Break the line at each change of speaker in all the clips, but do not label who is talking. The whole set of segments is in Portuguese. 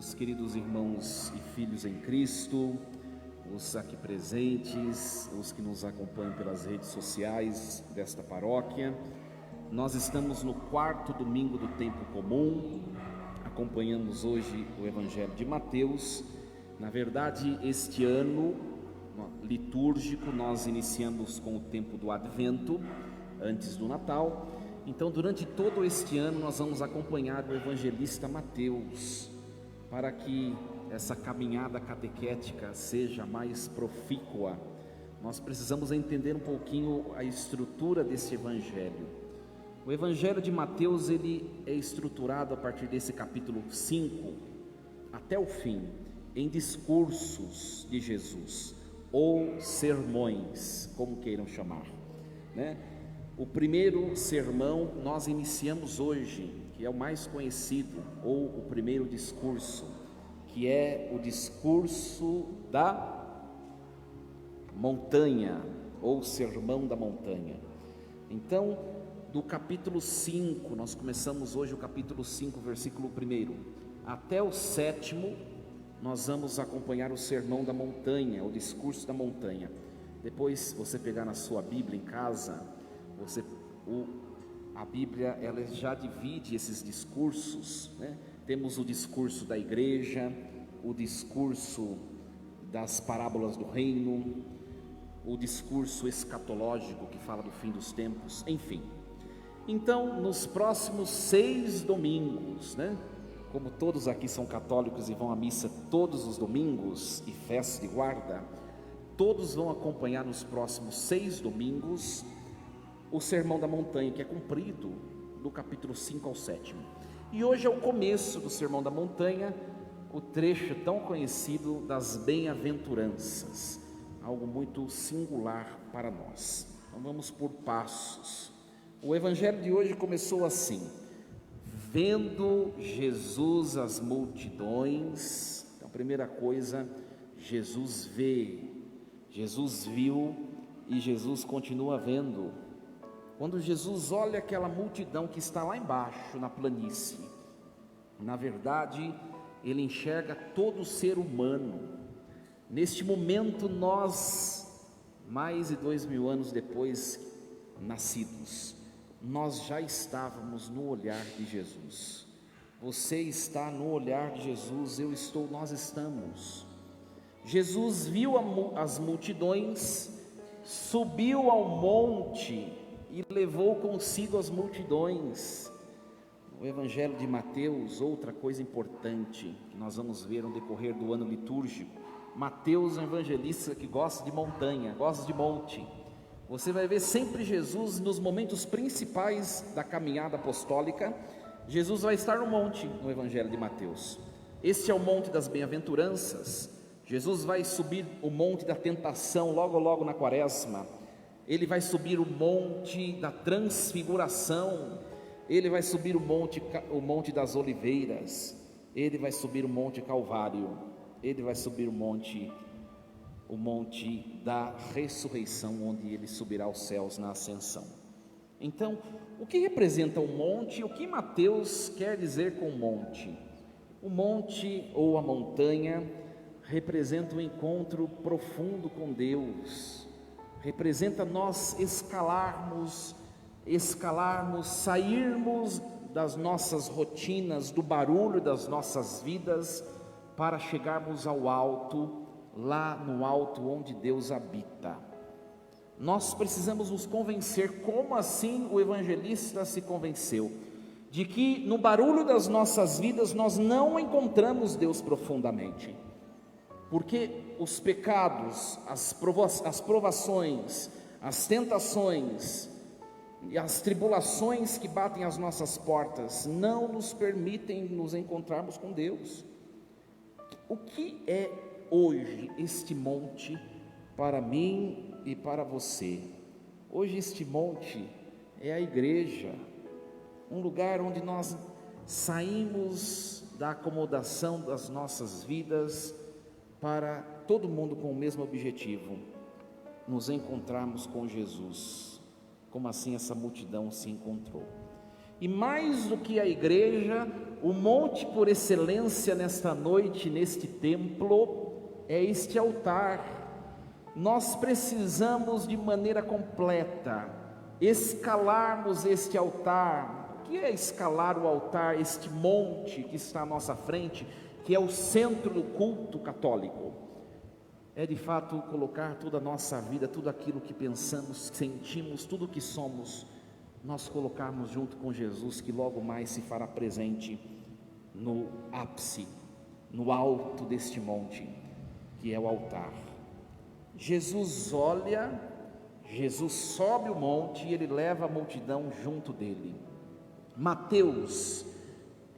Meus queridos irmãos e filhos em Cristo, os aqui presentes, os que nos acompanham pelas redes sociais desta paróquia, nós estamos no quarto domingo do tempo comum, acompanhamos hoje o Evangelho de Mateus. Na verdade, este ano litúrgico nós iniciamos com o tempo do Advento, antes do Natal. Então, durante todo este ano nós vamos acompanhar o evangelista Mateus, para que essa caminhada catequética seja mais profícua. Nós precisamos entender um pouquinho a estrutura desse evangelho. O evangelho de Mateus, ele é estruturado a partir desse capítulo 5 até o fim, em discursos de Jesus, ou sermões, como queiram chamar, né? O primeiro sermão nós iniciamos hoje, que é o mais conhecido, ou o primeiro discurso, que é o discurso da montanha, ou sermão da montanha. Então, do capítulo 5, nós começamos hoje o capítulo 5, versículo 1, até o 7º, nós vamos acompanhar o sermão da montanha, o discurso da montanha. Depois, você pegar na sua Bíblia em casa, a Bíblia ela já divide esses discursos, né? Temos o discurso da igreja, o discurso das parábolas do reino, o discurso escatológico que fala do fim dos tempos, enfim. Então, nos próximos 6 domingos, né? Como todos aqui são católicos e vão à missa todos os domingos e festa de guarda, todos vão acompanhar nos próximos 6 domingos o Sermão da Montanha, que é cumprido do capítulo 5 ao 7º. E hoje é o começo do Sermão da Montanha, o trecho tão conhecido das bem-aventuranças, algo muito singular para nós. Então vamos por passos. O evangelho de hoje começou assim: vendo Jesus as multidões. Então, a primeira coisa, Jesus vê, Jesus viu e Jesus continua vendo. Quando Jesus olha aquela multidão que está lá embaixo na planície, na verdade, ele enxerga todo ser humano. Neste momento, nós, mais de 2000 anos depois nascidos, nós já estávamos no olhar de Jesus. Você está no olhar de Jesus, eu estou, nós estamos. Jesus viu as multidões, subiu ao monte e levou consigo as multidões. No Evangelho de Mateus, outra coisa importante que nós vamos ver no decorrer do ano litúrgico, Mateus é um evangelista que gosta de montanha, gosta de monte. Você vai ver sempre Jesus nos momentos principais da caminhada apostólica. Jesus vai estar no monte no Evangelho de Mateus. Este é o monte das bem-aventuranças. Jesus vai subir o monte da tentação logo na quaresma. Ele vai subir o monte da transfiguração, ele vai subir o monte das oliveiras, ele vai subir o monte Calvário, ele vai subir o monte da ressurreição, onde ele subirá aos céus na ascensão. Então, o que representa o monte? O que Mateus quer dizer com monte? O monte ou a montanha representa um encontro profundo com Deus, representa nós escalarmos, sairmos das nossas rotinas, do barulho das nossas vidas, para chegarmos ao alto, lá no alto onde Deus habita. Nós precisamos nos convencer, como assim o evangelista se convenceu, de que no barulho das nossas vidas nós não encontramos Deus profundamente, porque os pecados, as provações, as tentações e as tribulações que batem às nossas portas não nos permitem nos encontrarmos com Deus. O que é hoje este monte para mim e para você? Hoje este monte é a igreja, um lugar onde nós saímos da acomodação das nossas vidas para todo mundo com o mesmo objetivo, nos encontrarmos com Jesus, como assim essa multidão se encontrou. E mais do que a igreja, o monte por excelência nesta noite, neste templo, é este altar. Nós precisamos de maneira completa escalarmos este altar. O que é escalar o altar, este monte que está à nossa frente, que é o centro do culto católico? É de fato colocar toda a nossa vida, tudo aquilo que pensamos, sentimos, tudo o que somos, nós colocarmos junto com Jesus, que logo mais se fará presente no ápice, no alto deste monte, que é o altar. Jesus olha, Jesus sobe o monte e ele leva a multidão junto dele. Mateus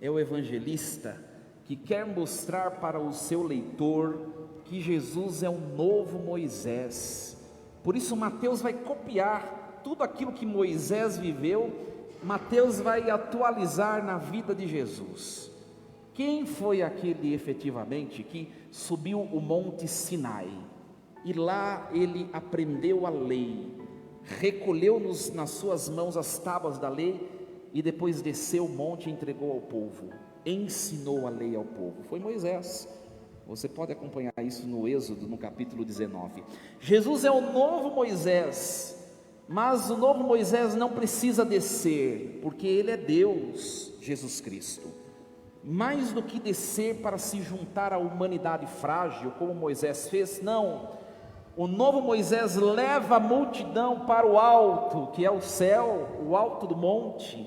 é o evangelista que quer mostrar para o seu leitor que Jesus é o novo Moisés. Por isso Mateus vai copiar tudo aquilo que Moisés viveu, Mateus vai atualizar na vida de Jesus. Quem foi aquele efetivamente que subiu o monte Sinai? E lá ele aprendeu a lei, recolheu nas suas mãos as tábuas da lei e depois desceu o monte e entregou ao povo, ensinou a lei ao povo. Foi Moisés. Você pode acompanhar isso no Êxodo, no capítulo 19. Jesus é o novo Moisés, mas o novo Moisés não precisa descer, porque ele é Deus, Jesus Cristo. Mais do que descer para se juntar à humanidade frágil, como Moisés fez, não. O novo Moisés leva a multidão para o alto, que é o céu, o alto do monte.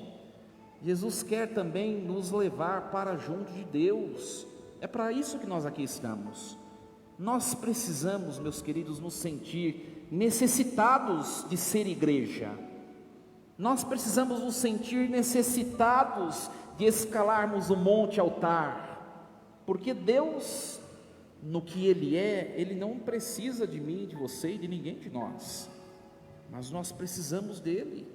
Jesus quer também nos levar para junto de Deus. É para isso que nós aqui estamos. Nós precisamos, meus queridos, nos sentir necessitados de ser igreja. Nós precisamos nos sentir necessitados de escalarmos o monte altar, porque Deus, no que Ele é, Ele não precisa de mim, de você e de ninguém de nós, mas nós precisamos dEle.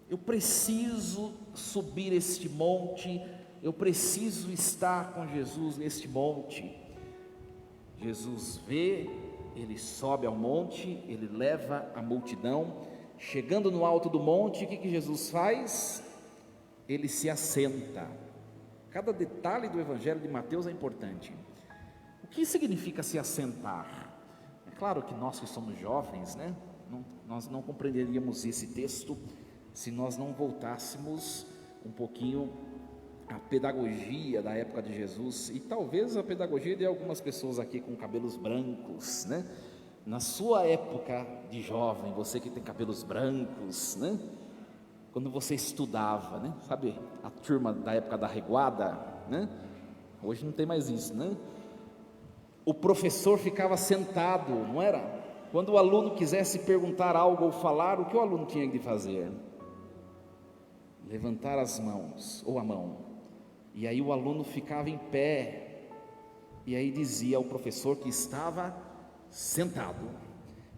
Eu preciso subir este monte, eu preciso estar com Jesus neste monte. Jesus vê, Ele sobe ao monte, Ele leva a multidão. Chegando no alto do monte, o que Jesus faz? Ele se assenta. Cada detalhe do Evangelho de Mateus é importante. O que significa se assentar? É claro que nós que somos jovens, nós não compreenderíamos esse texto se nós não voltássemos um pouquinho à pedagogia da época de Jesus, e talvez a pedagogia de algumas pessoas aqui com cabelos brancos, Na sua época de jovem, você que tem cabelos brancos, Quando você estudava, Sabe, a turma da época da reguada, Hoje não tem mais isso, O professor ficava sentado, não era? Quando o aluno quisesse perguntar algo ou falar, o que o aluno tinha de fazer? Levantar as mãos, ou a mão, e aí o aluno ficava em pé, e aí dizia ao professor que estava sentado.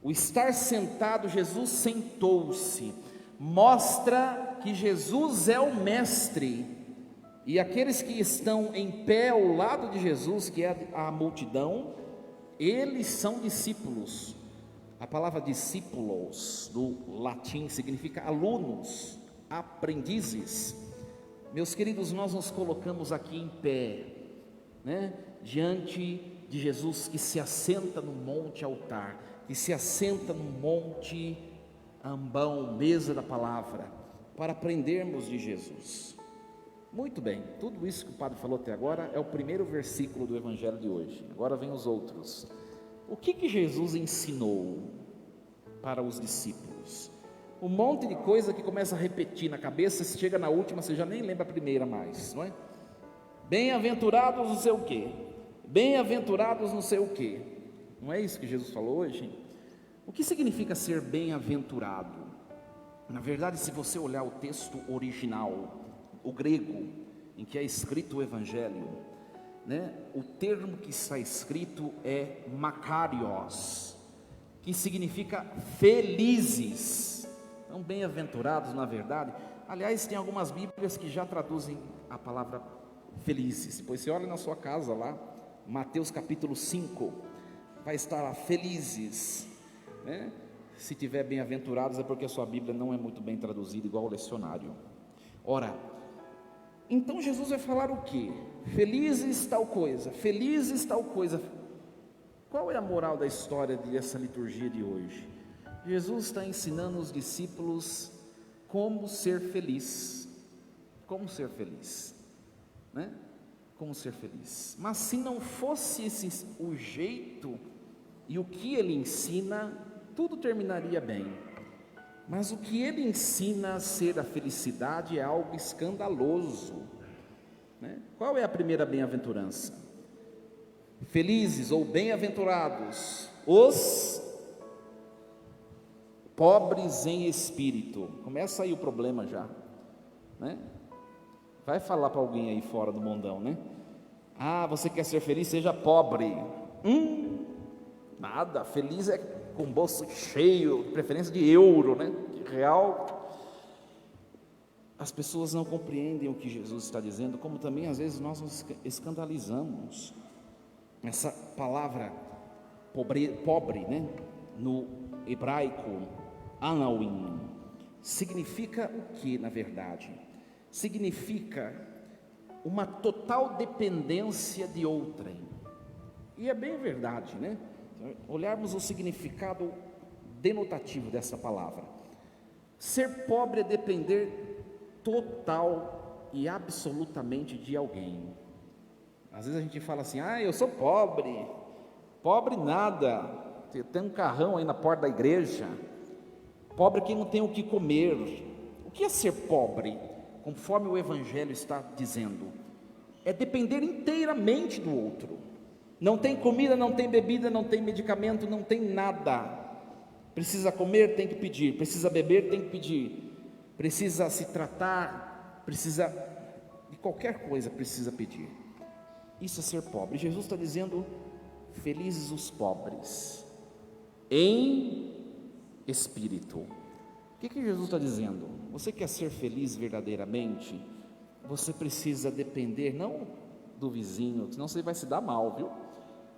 O estar sentado, Jesus sentou-se, mostra que Jesus é o mestre, e aqueles que estão em pé ao lado de Jesus, que é a multidão, eles são discípulos. A palavra discípulos, do latim, significa alunos, aprendizes. Meus queridos, nós nos colocamos aqui em pé, diante de Jesus que se assenta no monte altar, que se assenta no monte ambão, mesa da palavra, para aprendermos de Jesus. Muito bem, tudo isso que o padre falou até agora é o primeiro versículo do Evangelho de hoje. Agora vem os outros. O que Jesus ensinou para os discípulos? Um monte de coisa que começa a repetir na cabeça, se chega na última, você já nem lembra a primeira mais, não é? Bem-aventurados não sei o quê, bem-aventurados não sei o quê. Não é isso que Jesus falou hoje? O que significa ser bem-aventurado? Na verdade, se você olhar o texto original, o grego, em que é escrito o Evangelho, o termo que está escrito é makarios, que significa felizes. Então, bem-aventurados, na verdade, aliás, tem algumas Bíblias que já traduzem a palavra felizes. Depois você olha na sua casa lá, Mateus capítulo 5, vai estar lá, felizes, Se tiver bem-aventurados é porque a sua Bíblia não é muito bem traduzida, igual ao lecionário. Ora, então Jesus vai falar o quê? Felizes tal coisa, felizes tal coisa. Qual é a moral da história dessa liturgia de hoje? Jesus está ensinando os discípulos como ser feliz. Como ser feliz, né? Como ser feliz. Mas se não fosse esse o jeito e o que ele ensina, tudo terminaria bem. Mas o que ele ensina a ser a felicidade é algo escandaloso, né? Qual é a primeira bem-aventurança? Felizes ou bem-aventurados os pobres em espírito. Começa aí o problema já, né? Vai falar para alguém aí fora do mundão, né? Ah, você quer ser feliz? Seja pobre. Nada, feliz é com o bolso cheio, de preferência de euro, né? De real. As pessoas não compreendem o que Jesus está dizendo, como também às vezes nós nos escandalizamos. Essa palavra pobre, né? No hebraico, anawim, significa o que na verdade? Significa uma total dependência de outrem. E é bem verdade, né? Olharmos o significado denotativo dessa palavra. Ser pobre é depender total e absolutamente de alguém. Às vezes a gente fala assim: ah, eu sou pobre. Pobre nada, tem um carrão aí na porta da igreja. Pobre quem não tem o que comer. O que é ser pobre? Conforme o Evangelho está dizendo, é depender inteiramente do outro. Não tem comida, não tem bebida, não tem medicamento, não tem nada. Precisa comer, tem que pedir. Precisa beber, tem que pedir. Precisa se tratar, precisa de qualquer coisa, precisa pedir. Isso é ser pobre. Jesus está dizendo: felizes os pobres em espírito. O que Jesus está dizendo? Você quer ser feliz verdadeiramente? Você precisa depender não do vizinho, senão você vai se dar mal, viu?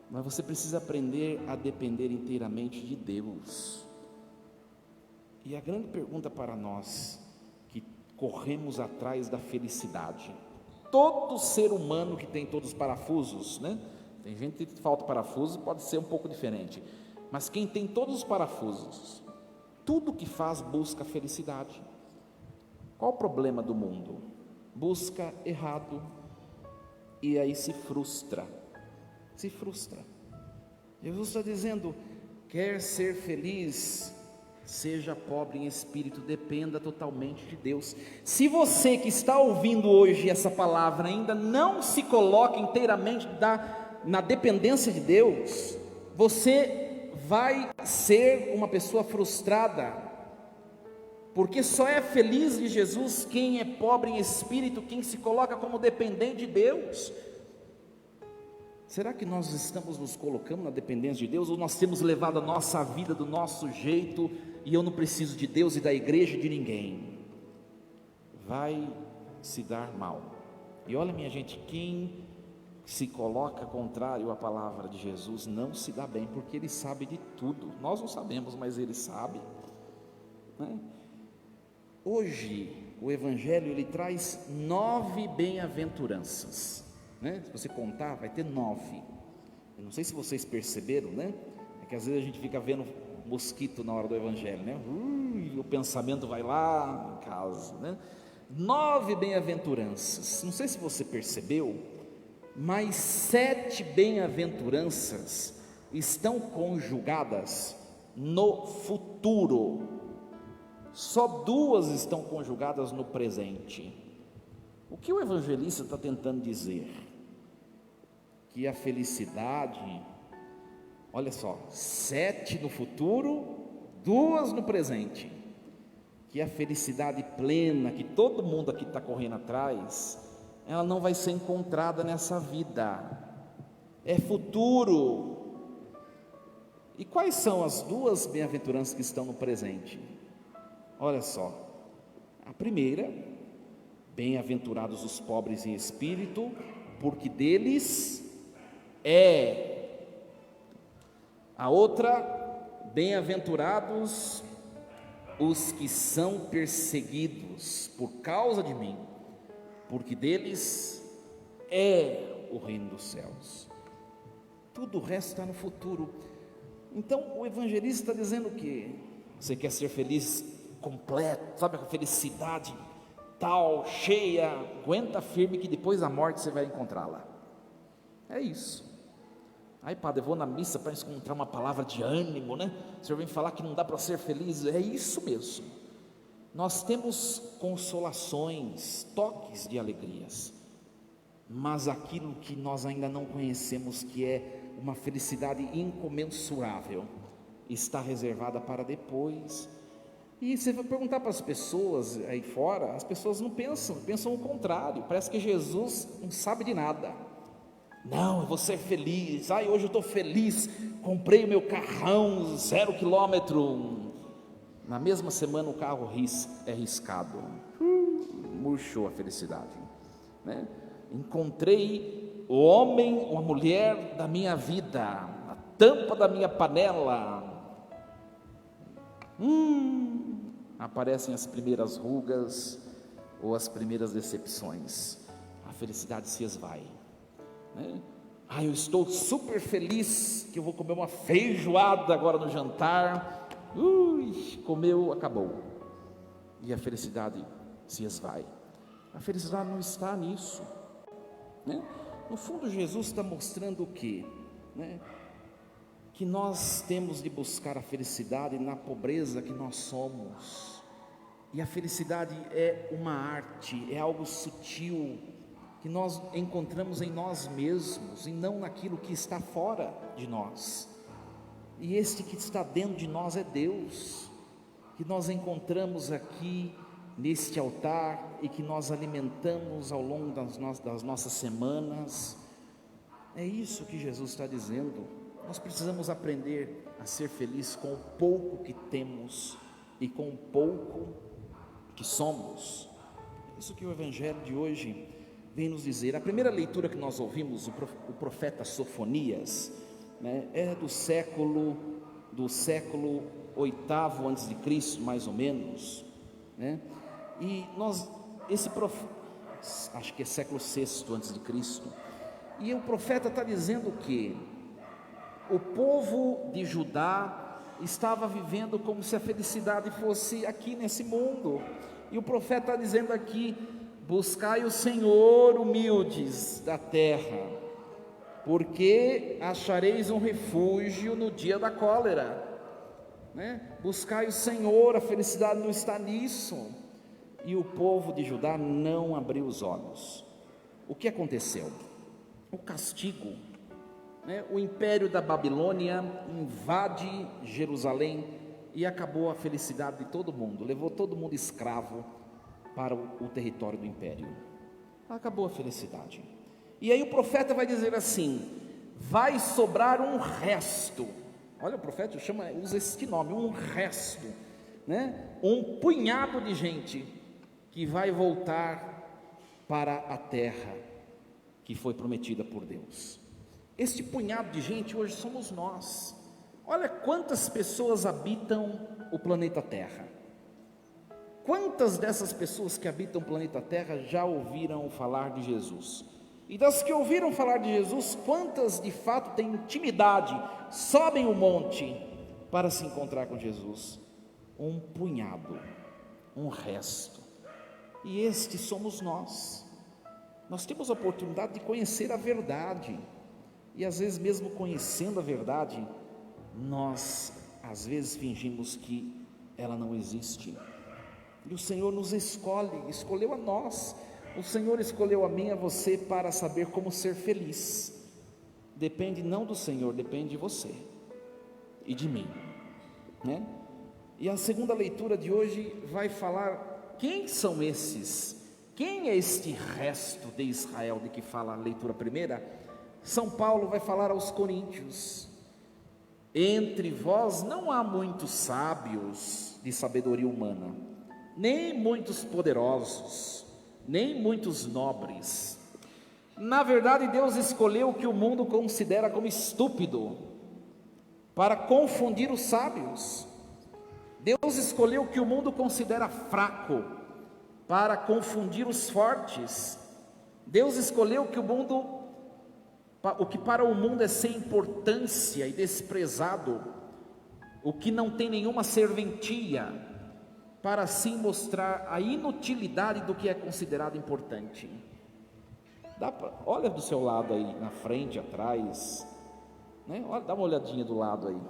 Mas você precisa aprender a depender inteiramente de Deus. E a grande pergunta para nós que corremos atrás da felicidade, todo ser humano que tem todos os parafusos, né? Tem gente que falta parafuso, pode ser um pouco diferente, mas quem tem todos os parafusos, tudo que faz busca felicidade. Qual o problema do mundo? Busca errado e aí se frustra. Jesus está dizendo: quer ser feliz, seja pobre em espírito, dependa totalmente de Deus. Se você que está ouvindo hoje essa palavra ainda não se coloca inteiramente na dependência de Deus, você vai ser uma pessoa frustrada, porque só é feliz de Jesus quem é pobre em espírito, quem se coloca como dependente de Deus. Será que nós estamos nos colocando na dependência de Deus, ou nós temos levado a nossa vida do nosso jeito, e eu não preciso de Deus e da igreja e de ninguém? Vai se dar mal. E olha, minha gente, quem se coloca contrário à palavra de Jesus não se dá bem, porque ele sabe de tudo. Nós não sabemos, mas ele sabe, né? Hoje o Evangelho ele traz 9 bem-aventuranças, né? Se você contar, vai ter 9. Eu não sei se vocês perceberam, né? É que às vezes a gente fica vendo mosquito na hora do Evangelho, né? O pensamento vai lá em casa, né? 9 bem-aventuranças. Não sei se você percebeu, mas 7 bem-aventuranças estão conjugadas no futuro. Só 2 estão conjugadas no presente. O que o evangelista está tentando dizer? Que a felicidade, olha só, 7 no futuro, 2 no presente. Que a felicidade plena, que todo mundo aqui está correndo atrás, ela não vai ser encontrada nessa vida, é futuro. E quais são as 2 bem-aventuranças que estão no presente? Olha só, a primeira: bem-aventurados os pobres em espírito, porque deles é. A outra: bem-aventurados os que são perseguidos por causa de mim, porque deles é o reino dos céus. Tudo o resto está no futuro. Então o evangelista está dizendo que você quer ser feliz completo, sabe, a felicidade tal, cheia, aguenta firme que depois da morte você vai encontrá-la. É isso. Aí, padre, eu vou na missa para encontrar uma palavra de ânimo, né? O senhor vem falar que não dá para ser feliz. É isso mesmo. Nós temos consolações, toques de alegrias, mas aquilo que nós ainda não conhecemos, que é uma felicidade incomensurável, está reservada para depois. E você vai perguntar para as pessoas aí fora, as pessoas não pensam o contrário. Parece que Jesus não sabe de nada. Não, eu vou ser feliz. Hoje eu estou feliz, comprei o meu carrão 0 quilômetro. Na mesma semana o carro é riscado. Murchou a felicidade, né? Encontrei o homem ou a mulher da minha vida, a tampa da minha panela. Aparecem as primeiras rugas ou as primeiras decepções. A felicidade se esvai, né? Eu estou super feliz que eu vou comer uma feijoada agora no jantar. Comeu, acabou. E a felicidade se esvai. A felicidade não está nisso, né? No fundo, Jesus está mostrando o quê? Que nós temos de buscar a felicidade na pobreza que nós somos. E a felicidade é uma arte, é algo sutil, que nós encontramos em nós mesmos e não naquilo que está fora de nós. E este que está dentro de nós é Deus, que nós encontramos aqui neste altar e que nós alimentamos ao longo das nossas semanas. É isso que Jesus está dizendo. Nós precisamos aprender a ser felizes com o pouco que temos e com o pouco que somos. Isso que o Evangelho de hoje vem nos dizer. A primeira leitura que nós ouvimos, o profeta Sofonias, é do século 8º antes de Cristo, mais ou menos, né? E acho que é século 6º antes de Cristo. E o profeta está dizendo que o povo de Judá estava vivendo como se a felicidade fosse aqui nesse mundo. E o profeta está dizendo aqui: buscai o Senhor, humildes da terra, porque achareis um refúgio no dia da cólera, né? Buscai o Senhor, a felicidade não está nisso. E o povo de Judá não abriu os olhos. O que aconteceu? O castigo, o império da Babilônia invade Jerusalém e acabou a felicidade de todo mundo, levou todo mundo escravo para o território do império. Acabou a felicidade. E aí o profeta vai dizer assim: vai sobrar um resto. Olha, o profeta usa este nome, um resto, um punhado de gente que vai voltar para a terra que foi prometida por Deus. Este punhado de gente hoje somos nós. Olha quantas pessoas habitam o planeta Terra. Quantas dessas pessoas que habitam o planeta Terra já ouviram falar de Jesus? E das que ouviram falar de Jesus, quantas de fato têm intimidade, sobem o monte para se encontrar com Jesus? Um punhado, um resto. E este somos nós. Nós temos a oportunidade de conhecer a verdade. E às vezes, mesmo conhecendo a verdade, nós às vezes fingimos que ela não existe. E o Senhor nos escolheu a nós. O Senhor escolheu a mim e a você para saber como ser feliz. Depende não do Senhor, depende de você e de mim, né? E a segunda leitura de hoje vai falar quem são esses, quem é este resto de Israel de que fala a leitura primeira. São Paulo vai falar aos coríntios: entre vós não há muitos sábios de sabedoria humana, nem muitos poderosos, nem muitos nobres. Na verdade, Deus escolheu o que o mundo considera como estúpido para confundir os sábios. Deus escolheu o que o mundo considera fraco para confundir os fortes. Deus escolheu que o que para o mundo é sem importância e desprezado, o que não tem nenhuma serventia, para assim mostrar a inutilidade do que é considerado importante. Olha do seu lado aí, na frente, atrás, né? Olha, dá uma olhadinha do lado aí.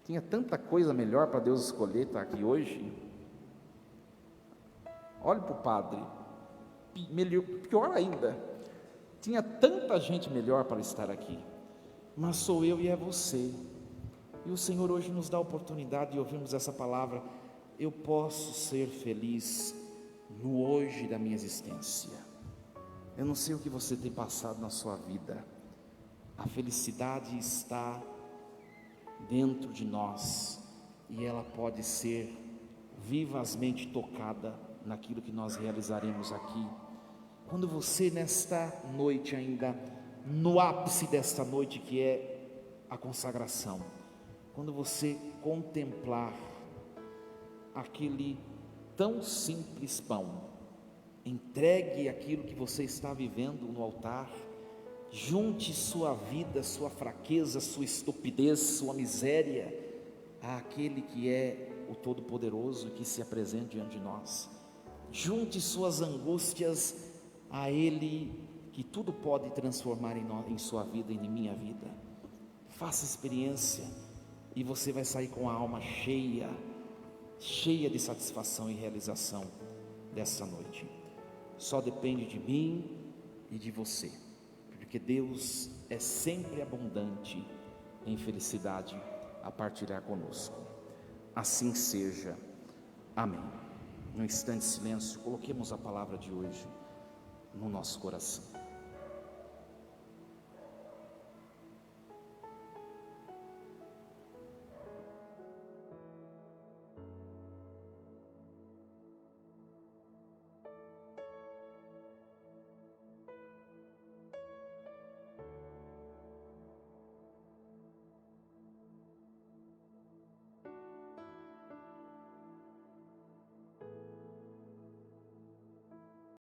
Tinha tanta coisa melhor para Deus escolher estar aqui hoje. Olhe para o padre, melhor, pior ainda, tinha tanta gente melhor para estar aqui, mas sou eu e é você. E o Senhor hoje nos dá a oportunidade de ouvirmos essa palavra: eu posso ser feliz no hoje da minha existência. Eu não sei o que você tem passado na sua vida, a felicidade está dentro de nós, e ela pode ser vivazmente tocada naquilo que nós realizaremos aqui. Quando você, nesta noite ainda, no ápice desta noite que é a consagração, quando você contemplar aquele tão simples pão, entregue aquilo que você está vivendo no altar, junte sua vida, sua fraqueza, sua estupidez, sua miséria àquele que é o Todo-Poderoso que se apresenta diante de nós. Junte suas angústias a Ele que tudo pode transformar em sua vida e em minha vida. Faça experiência e você vai sair com a alma cheia de satisfação e realização dessa noite. Só depende de mim e de você, porque Deus é sempre abundante em felicidade a partilhar conosco. Assim seja. Amém. Num instante de silêncio, coloquemos a palavra de hoje no nosso coração.